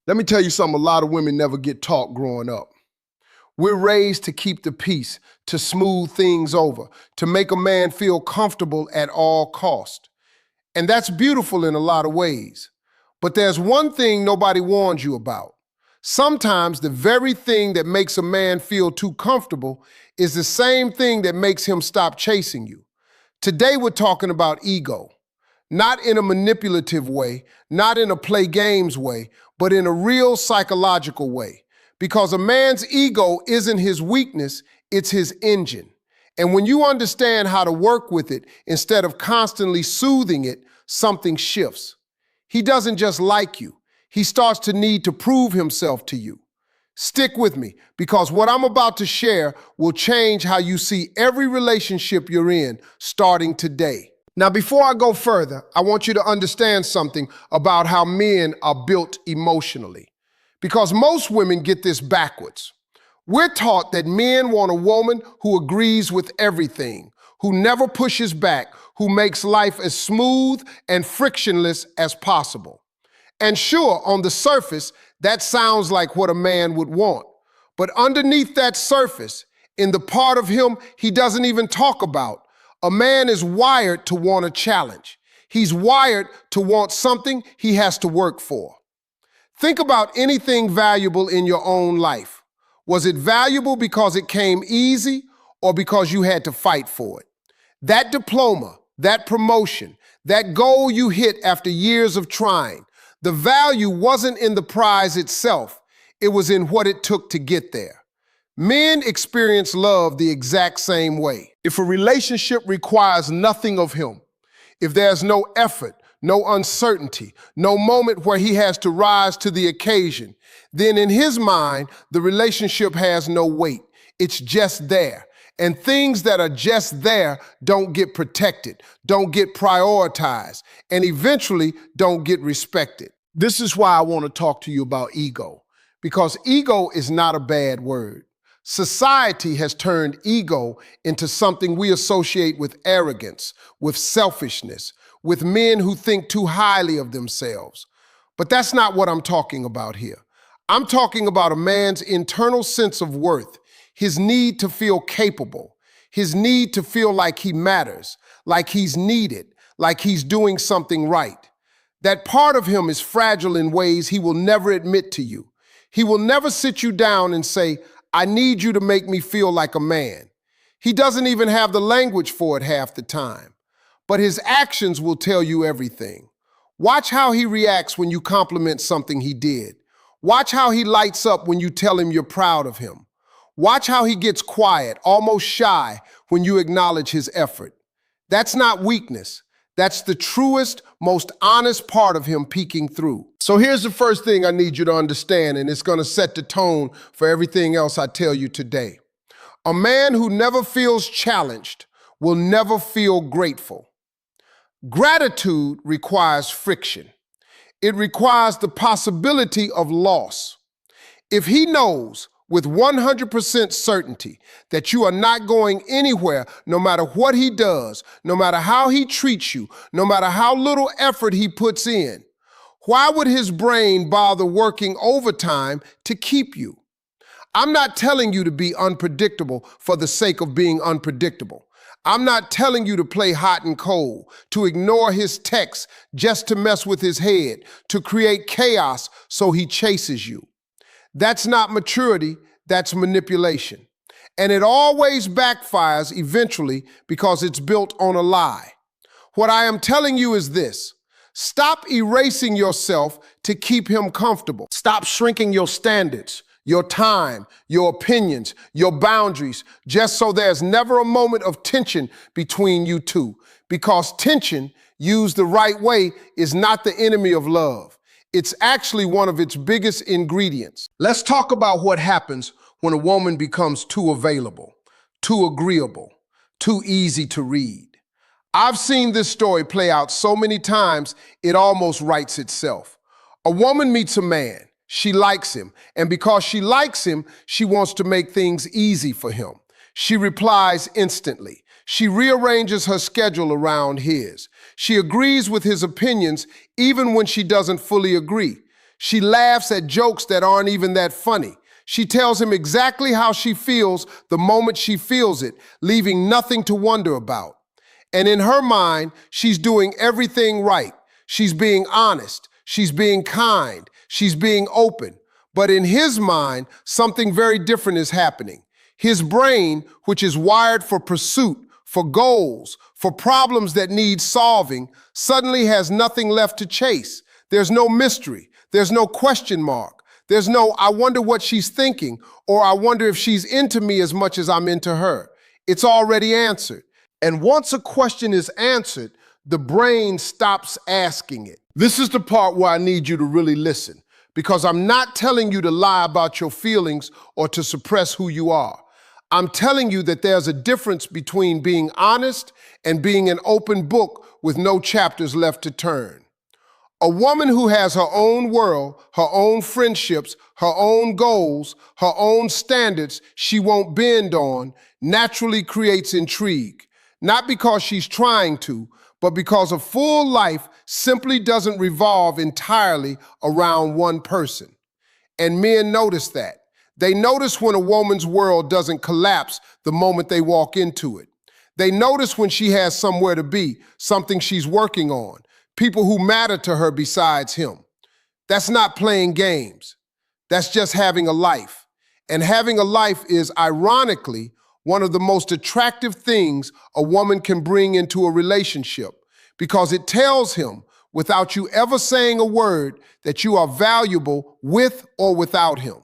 Let me tell you something a lot of women never get taught growing up. We're raised to keep the peace, to smooth things over, to make a man feel comfortable at all cost. And that's beautiful in a lot of ways. But there's one thing nobody warns you about. Sometimes the very thing that makes a man feel too comfortable is the same thing that makes him stop chasing you. Today we're talking about ego. Not in a manipulative way, not in a play games way, but in a real psychological way. Because a man's ego isn't his weakness, it's his engine. And when you understand how to work with it instead of constantly soothing it, something shifts. He doesn't just like you. He starts to need to prove himself to you. Stick with me, because what I'm about to share will change how you see every relationship you're in starting today. Now, before I go further, I want you to understand something about how men are built emotionally. Because most women get this backwards. We're taught that men want a woman who agrees with everything, who never pushes back, who makes life as smooth and frictionless as possible. And sure, on the surface, that sounds like what a man would want. But underneath that surface, in the part of him he doesn't even talk about, a man is wired to want a challenge. He's wired to want something he has to work for. Think about anything valuable in your own life. Was it valuable because it came easy or because you had to fight for it? That diploma, that promotion, that goal you hit after years of trying, the value wasn't in the prize itself, it was in what it took to get there. Men experience love the exact same way. If a relationship requires nothing of him, if there's no effort, no uncertainty, no moment where he has to rise to the occasion, then in his mind, the relationship has no weight. It's just there. And things that are just there don't get protected, don't get prioritized, and eventually don't get respected. This is why I want to talk to you about ego, because ego is not a bad word. Society has turned ego into something we associate with arrogance, with selfishness, with men who think too highly of themselves. But that's not what I'm talking about here. I'm talking about a man's internal sense of worth, his need to feel capable, his need to feel like he matters, like he's needed, like he's doing something right. That part of him is fragile in ways he will never admit to you. He will never sit you down and say, I need you to make me feel like a man. He doesn't even have the language for it half the time. But his actions will tell you everything. Watch how he reacts when you compliment something he did. Watch how he lights up when you tell him you're proud of him. Watch how he gets quiet, almost shy, when you acknowledge his effort. That's not weakness. That's the truest, most honest part of him peeking through. So here's the first thing I need you to understand, and it's going to set the tone for everything else I tell you today. A man who never feels challenged will never feel grateful. Gratitude requires friction. It requires the possibility of loss. If he knows with 100% certainty that you are not going anywhere, no matter what he does, no matter how he treats you, no matter how little effort he puts in, why would his brain bother working overtime to keep you? I'm not telling you to be unpredictable for the sake of being unpredictable. I'm not telling you to play hot and cold, to ignore his texts just to mess with his head, to create chaos so he chases you. That's not maturity, that's manipulation. And it always backfires eventually because it's built on a lie. What I am telling you is this: stop erasing yourself to keep him comfortable. Stop shrinking your standards, your time, your opinions, your boundaries, just so there's never a moment of tension between you two. Because tension, used the right way, is not the enemy of love. It's actually one of its biggest ingredients. Let's talk about what happens when a woman becomes too available, too agreeable, too easy to read. I've seen this story play out so many times, it almost writes itself. A woman meets a man. She likes him, and because she likes him, she wants to make things easy for him. She replies instantly. She rearranges her schedule around his. She agrees with his opinions even when she doesn't fully agree. She laughs at jokes that aren't even that funny. She tells him exactly how she feels the moment she feels it, leaving nothing to wonder about. And in her mind, she's doing everything right. She's being honest. She's being kind. She's being open. But in his mind, something very different is happening. His brain, which is wired for pursuit, for goals, for problems that need solving, suddenly has nothing left to chase. There's no mystery. There's no question mark. There's no, I wonder what she's thinking, or I wonder if she's into me as much as I'm into her. It's already answered. And once a question is answered, the brain stops asking it. This is the part where I need you to really listen, because I'm not telling you to lie about your feelings or to suppress who you are. I'm telling you that there's a difference between being honest and being an open book with no chapters left to turn. A woman who has her own world, her own friendships, her own goals, her own standards she won't bend on, naturally creates intrigue. Not because she's trying to, but because a full life simply doesn't revolve entirely around one person. And men notice that. They notice when a woman's world doesn't collapse the moment they walk into it. They notice when she has somewhere to be, something she's working on, people who matter to her besides him. That's not playing games. That's just having a life. And having a life is, ironically, one of the most attractive things a woman can bring into a relationship, because it tells him, without you ever saying a word, that you are valuable with or without him.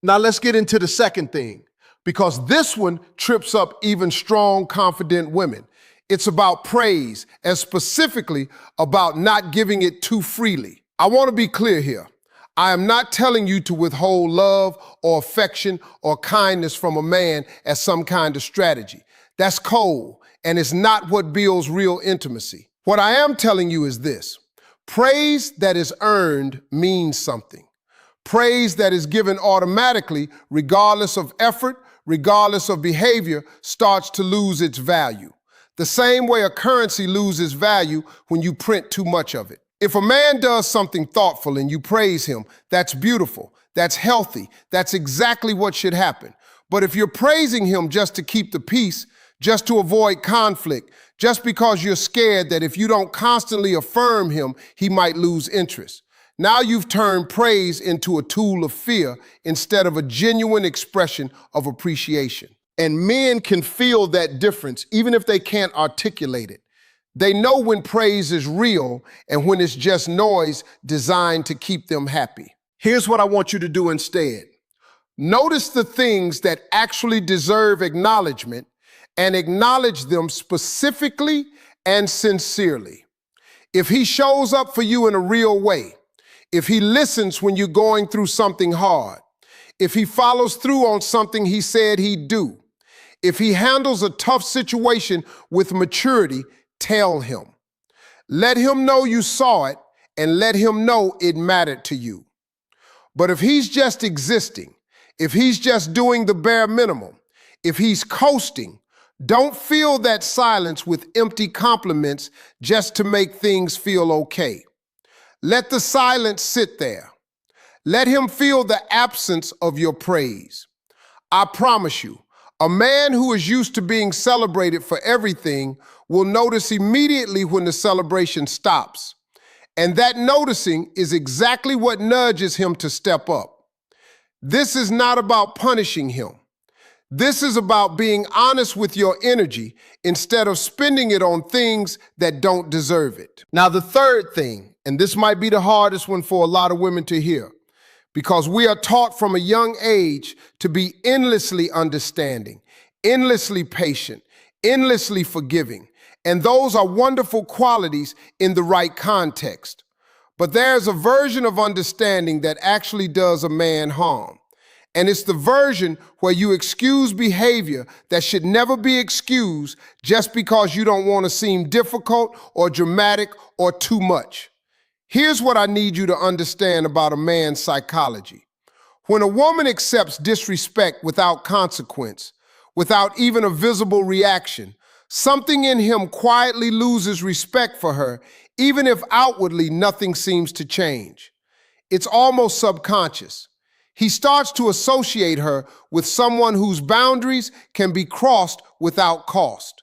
Now let's get into the second thing, because this one trips up even strong, confident women. It's about praise, and specifically about not giving it too freely. I want to be clear here. I am not telling you to withhold love or affection or kindness from a man as some kind of strategy. That's cold, and it's not what builds real intimacy. What I am telling you is this: praise that is earned means something. Praise that is given automatically, regardless of effort, regardless of behavior, starts to lose its value. The same way a currency loses value when you print too much of it. If a man does something thoughtful and you praise him, that's beautiful, that's healthy, that's exactly what should happen. But if you're praising him just to keep the peace, just to avoid conflict, just because you're scared that if you don't constantly affirm him, he might lose interest, now you've turned praise into a tool of fear instead of a genuine expression of appreciation. And men can feel that difference even if they can't articulate it. They know when praise is real and when it's just noise designed to keep them happy. Here's what I want you to do instead. Notice the things that actually deserve acknowledgement and acknowledge them specifically and sincerely. If he shows up for you in a real way, if he listens when you're going through something hard, if he follows through on something he said he'd do, if he handles a tough situation with maturity, tell him. Let him know you saw it and let him know it mattered to you. But if he's just existing, if he's just doing the bare minimum, if he's coasting, don't fill that silence with empty compliments just to make things feel okay. Let the silence sit there. Let him feel the absence of your praise. I promise you, a man who is used to being celebrated for everything will notice immediately when the celebration stops. And that noticing is exactly what nudges him to step up. This is not about punishing him. This is about being honest with your energy instead of spending it on things that don't deserve it. Now, the third thing, and this might be the hardest one for a lot of women to hear, because we are taught from a young age to be endlessly understanding, endlessly patient, endlessly forgiving. And those are wonderful qualities in the right context. But there's a version of understanding that actually does a man harm. And it's the version where you excuse behavior that should never be excused just because you don't want to seem difficult or dramatic or too much. Here's what I need you to understand about a man's psychology. When a woman accepts disrespect without consequence, without even a visible reaction, something in him quietly loses respect for her, even if outwardly nothing seems to change. It's almost subconscious. He starts to associate her with someone whose boundaries can be crossed without cost.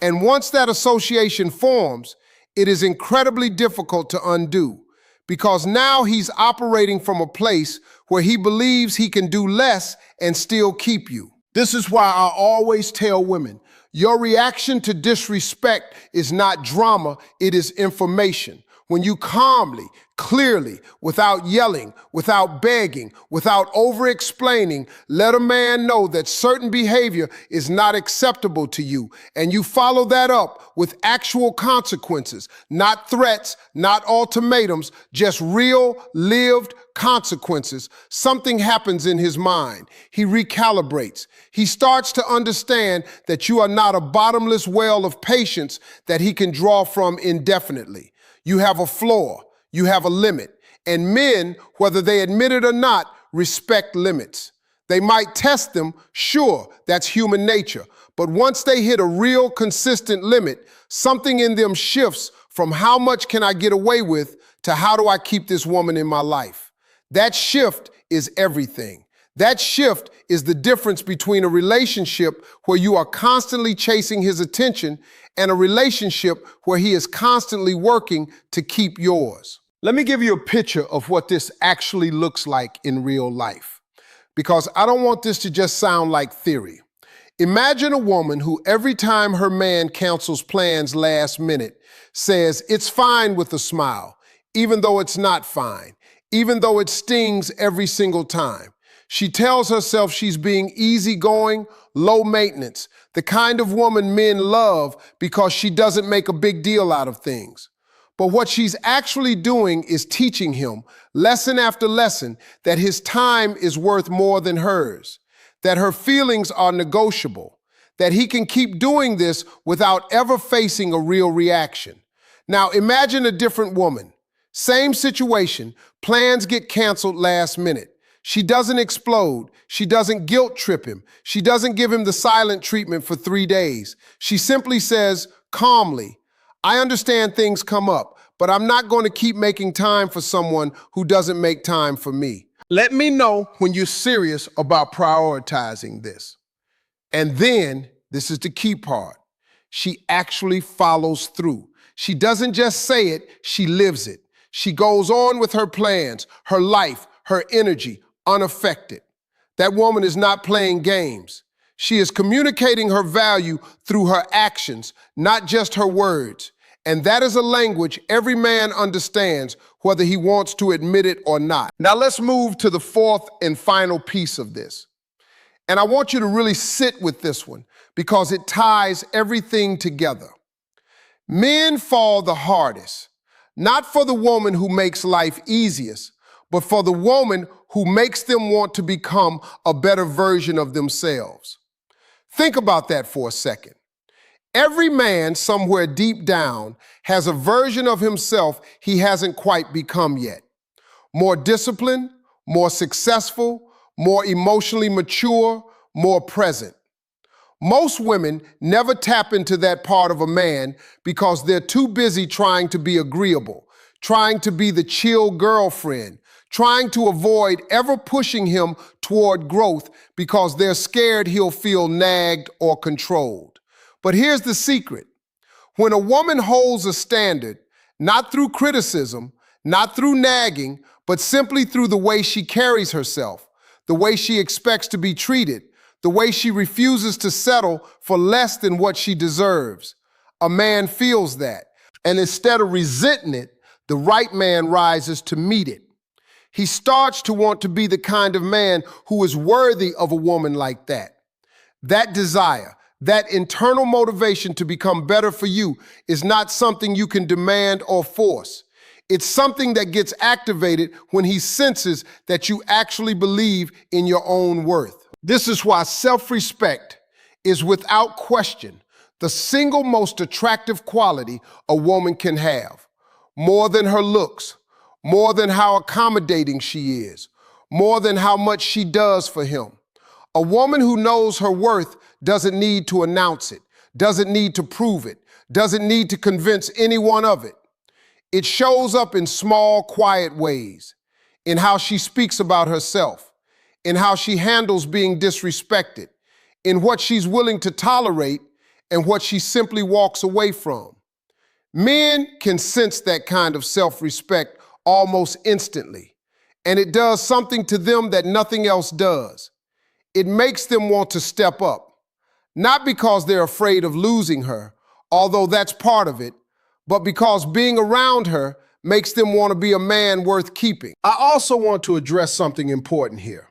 And once that association forms, it is incredibly difficult to undo, because now he's operating from a place where he believes he can do less and still keep you. This is why I always tell women, your reaction to disrespect is not drama, it is information. When you calmly, clearly, without yelling, without begging, without over-explaining, let a man know that certain behavior is not acceptable to you, and you follow that up with actual consequences, not threats, not ultimatums, just real, lived consequences, something happens in his mind. He recalibrates. He starts to understand that you are not a bottomless well of patience that he can draw from indefinitely. You have a floor, you have a limit, and men, whether they admit it or not, respect limits. They might test them, sure, that's human nature, but once they hit a real consistent limit, something in them shifts from how much can I get away with to how do I keep this woman in my life. That shift is everything. That shift is the difference between a relationship where you are constantly chasing his attention and a relationship where he is constantly working to keep yours. Let me give you a picture of what this actually looks like in real life, because I don't want this to just sound like theory. Imagine a woman who every time her man cancels plans last minute says it's fine with a smile, even though it's not fine, even though it stings every single time. She tells herself she's being easygoing, low maintenance, the kind of woman men love because she doesn't make a big deal out of things. But what she's actually doing is teaching him, lesson after lesson, that his time is worth more than hers, that her feelings are negotiable, that he can keep doing this without ever facing a real reaction. Now imagine a different woman. Same situation, plans get canceled last minute. She doesn't explode. She doesn't guilt trip him. She doesn't give him the silent treatment for 3 days. She simply says calmly, I understand things come up, but I'm not going to keep making time for someone who doesn't make time for me. Let me know when you're serious about prioritizing this. And then, this is the key part, she actually follows through. She doesn't just say it, she lives it. She goes on with her plans, her life, her energy, unaffected. That woman is not playing games. She is communicating her value through her actions, not just her words. And that is a language every man understands, whether he wants to admit it or not. Now let's move to the fourth and final piece of this. And I want you to really sit with this one because it ties everything together. Men fall the hardest, not for the woman who makes life easiest, but for the woman who makes them want to become a better version of themselves. Think about that for a second. Every man somewhere deep down has a version of himself he hasn't quite become yet. More disciplined, more successful, more emotionally mature, more present. Most women never tap into that part of a man because they're too busy trying to be agreeable, trying to be the chill girlfriend, trying to avoid ever pushing him toward growth because they're scared he'll feel nagged or controlled. But here's the secret. When a woman holds a standard, not through criticism, not through nagging, but simply through the way she carries herself, the way she expects to be treated, the way she refuses to settle for less than what she deserves, a man feels that. And instead of resenting it, the right man rises to meet it. He starts to want to be the kind of man who is worthy of a woman like that. That desire, that internal motivation to become better for you is not something you can demand or force. It's something that gets activated when he senses that you actually believe in your own worth. This is why self-respect is without question the single most attractive quality a woman can have. More than her looks, more than how accommodating she is, more than how much she does for him. A woman who knows her worth doesn't need to announce it, doesn't need to prove it, doesn't need to convince anyone of it. It shows up in small, quiet ways. in how she speaks about herself, in how she handles being disrespected, in what she's willing to tolerate and what she simply walks away from. Men can sense that kind of self-respect almost instantly, and it does something to them that nothing else does. It makes them want to step up, not because they're afraid of losing her, although that's part of it, but because being around her makes them want to be a man worth keeping. I also want to address something important here,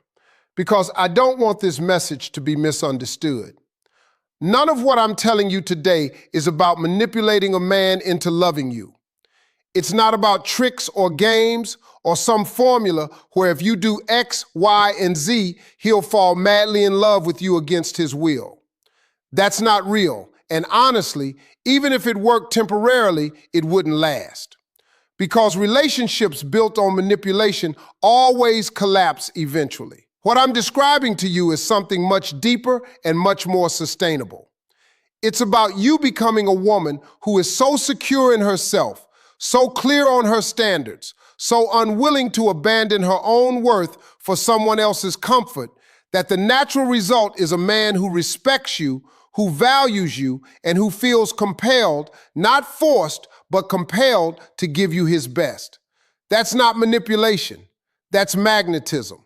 because I don't want this message to be misunderstood. None of what I'm telling you today is about manipulating a man into loving you. It's not about tricks or games or some formula where if you do X, Y, and Z, he'll fall madly in love with you against his will. That's not real. And honestly, even if it worked temporarily, it wouldn't last. Because relationships built on manipulation always collapse eventually. What I'm describing to you is something much deeper and much more sustainable. It's about you becoming a woman who is so secure in herself, so clear on her standards, so unwilling to abandon her own worth for someone else's comfort, that the natural result is a man who respects you, who values you, and who feels compelled, not forced, but compelled to give you his best. That's not manipulation. That's magnetism.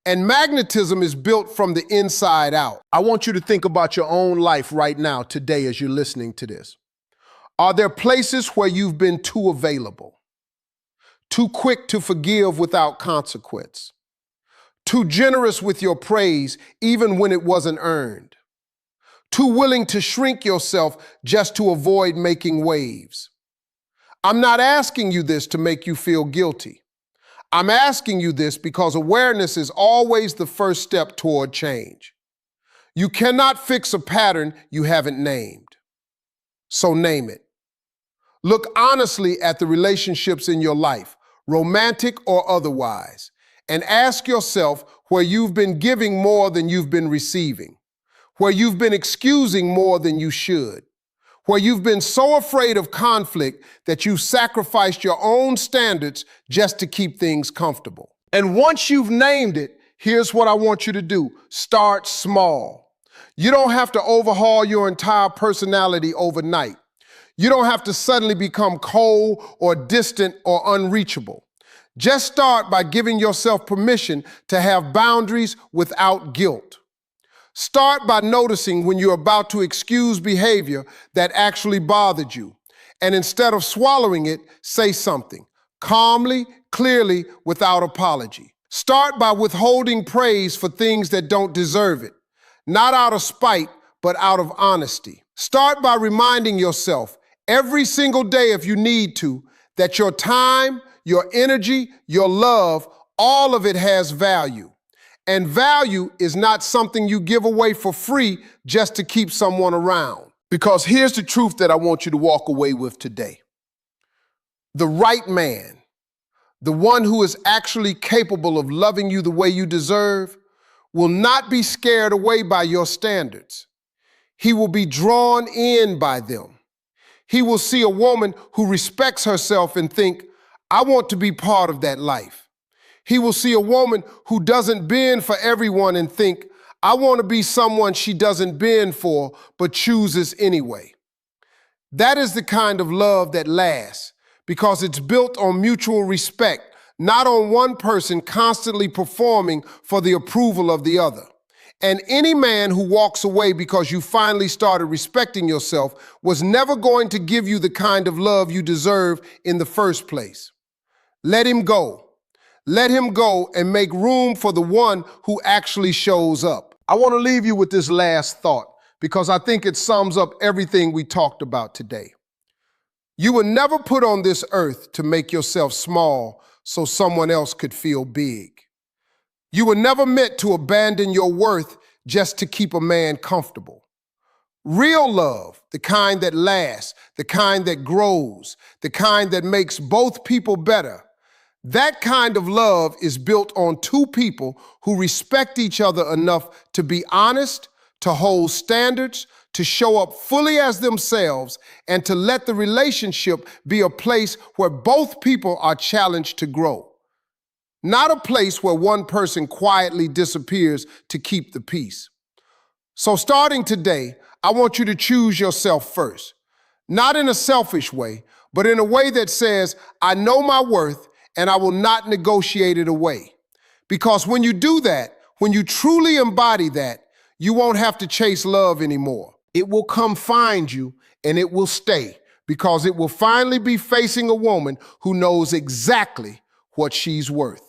And magnetism is built from the inside out. I want you to think about your own life right now, today, as you're listening to this. Are there places where you've been too available, too quick to forgive without consequence, too generous with your praise even when it wasn't earned, too willing to shrink yourself just to avoid making waves? I'm not asking you this to make you feel guilty. I'm asking you this because awareness is always the first step toward change. You cannot fix a pattern you haven't named. So name it. Look honestly at the relationships in your life, romantic or otherwise, and ask yourself where you've been giving more than you've been receiving, where you've been excusing more than you should, where you've been so afraid of conflict that you've sacrificed your own standards just to keep things comfortable. And once you've named it, here's what I want you to do. Start small. You don't have to overhaul your entire personality overnight. You don't have to suddenly become cold or distant or unreachable. Just start by giving yourself permission to have boundaries without guilt. Start by noticing when you're about to excuse behavior that actually bothered you. And instead of swallowing it, say something calmly, clearly, without apology. Start by withholding praise for things that don't deserve it, not out of spite, but out of honesty. Start by reminding yourself every single day, if you need to, that your time, your energy, your love, all of it has value. And value is not something you give away for free just to keep someone around. Because here's the truth that I want you to walk away with today. The right man, the one who is actually capable of loving you the way you deserve, will not be scared away by your standards. He will be drawn in by them. He will see a woman who respects herself and think, I want to be part of that life. He will see a woman who doesn't bend for everyone and think, I want to be someone she doesn't bend for, but chooses anyway. That is the kind of love that lasts, because it's built on mutual respect, not on one person constantly performing for the approval of the other. And any man who walks away because you finally started respecting yourself was never going to give you the kind of love you deserve in the first place. Let him go. Let him go and make room for the one who actually shows up. I want to leave you with this last thought because I think it sums up everything we talked about today. You were never put on this earth to make yourself small so someone else could feel big. You were never meant to abandon your worth just to keep a man comfortable. Real love, the kind that lasts, the kind that grows, the kind that makes both people better, that kind of love is built on two people who respect each other enough to be honest, to hold standards, to show up fully as themselves, and to let the relationship be a place where both people are challenged to grow. not a place where one person quietly disappears to keep the peace. So starting today, I want you to choose yourself first. Not in a selfish way, but in a way that says, I know my worth and I will not negotiate it away. Because when you do that, when you truly embody that, you won't have to chase love anymore. It will come find you and it will stay because it will finally be facing a woman who knows exactly what she's worth.